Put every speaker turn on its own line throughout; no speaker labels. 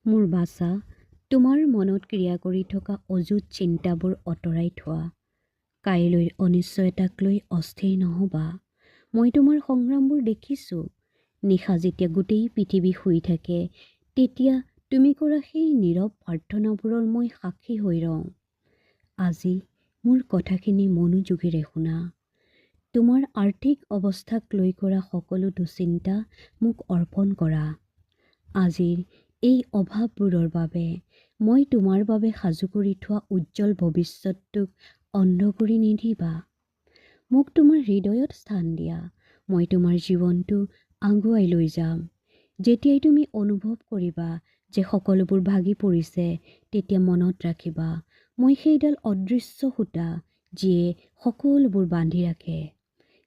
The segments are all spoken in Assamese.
মোৰ বাছা, তোমাৰ মনত ক্ৰিয়া কৰি থকা অযুত চিন্তাবোৰ আঁতৰাই থোৱা। কাইলৈৰ অনিশ্চয়তাক লৈ অস্থিৰ নহ'বা। মই তোমাৰ সংগ্ৰামবোৰ দেখিছোঁ। নিশা যেতিয়া গোটেই পৃথিৱী শুই থাকে, তেতিয়া তুমি কৰা সেই নীৰৱ প্ৰাৰ্থনাবোৰৰ মই সাক্ষী হৈ ৰওঁ। আজি মোৰ কথাখিনি মনোযোগেৰে শুনা। তোমাৰ আৰ্থিক অৱস্থাক লৈ কৰা সকলো দুশ্চিন্তা মোক অৰ্পণ কৰা। আজিৰ এই অভাৱবোৰৰ বাবে মই তোমাৰ বাবে সাজু কৰি থোৱা উজ্জ্বল ভৱিষ্যতটোক অন্ধ কৰি নিদিবা। মোক তোমাৰ হৃদয়ত স্থান দিয়া। মই তোমাৰ জীৱনটো আগুৱাই লৈ যাম। যেতিয়াই তুমি অনুভৱ কৰিবা যে সকলোবোৰ ভাগি পৰিছে, তেতিয়া মনত ৰাখিবা, মই সেইডাল অদৃশ্য সূতা যিয়ে সকলোবোৰ বান্ধি ৰাখে।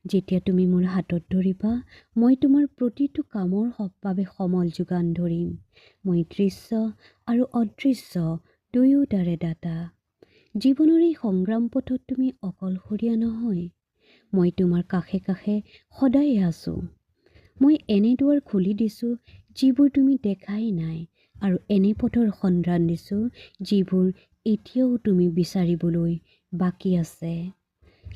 যেতিয়া তুমি মোৰ হাতত ধৰিবা, মই তোমাৰ প্ৰতিটো কামৰ বাবে সমল যোগান ধৰিম। মই দৃশ্য আৰু অদৃশ্য দুয়োটাৰে দাতা। জীৱনৰ এই সংগ্ৰাম পথত তুমি অকলশৰীয়া নহয়। মই তোমাৰ কাষে কাষে সদায় আছোঁ। মই এনে দুৱাৰ খুলি দিছোঁ যিবোৰ তুমি দেখাই নাই, আৰু এনে পথৰ সন্ধান দিছোঁ যিবোৰ এতিয়াও তুমি বিচাৰিবলৈ বাকী আছে।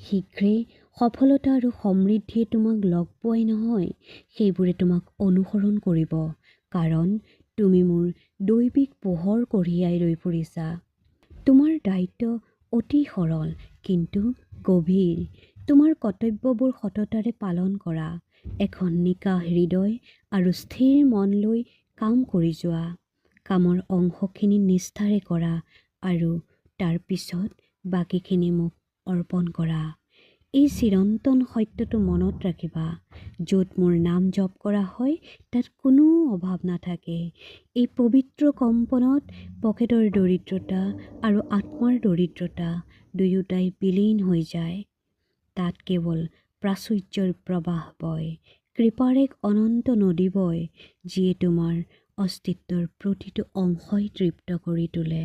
শীঘ্ৰেই সফলতা আৰু সমৃদ্ধিয়ে তোমাক লগ পোৱাই নহয়, সেইবোৰে তোমাক অনুসৰণ কৰিব, কাৰণ তুমি মোৰ দৈবিক পোহৰ কঢ়িয়াই লৈ ফুৰিছা। তোমাৰ দায়িত্ব অতি সৰল কিন্তু গভীৰ। তোমাৰ কৰ্তব্যবোৰ সততাৰে পালন কৰা। এখন নিকা হৃদয় আৰু স্থিৰ মন লৈ কাম কৰি যোৱা। কামৰ অংশখিনি নিষ্ঠাৰে কৰা আৰু তাৰ পিছত বাকীখিনি মোক অৰ্পণ কৰা। এই চিৰন্তন সত্যটো মনত ৰাখিবা, য'ত মোৰ নাম জপ কৰা হয় তাত কোনো অভাৱ নাথাকে। এই পবিত্ৰ কম্পনত পকেটৰ দৰিদ্ৰতা আৰু আত্মাৰ দৰিদ্ৰতা দুয়োটাই বিলীন হৈ যায়। তাত কেৱল প্ৰাচুৰ্যৰ প্ৰবাহ বয়, কৃপাৰ এক অনন্ত নদী বয়, যিয়ে তোমাৰ অস্তিত্বৰ প্ৰতিটো অংশই তৃপ্ত কৰি তোলে।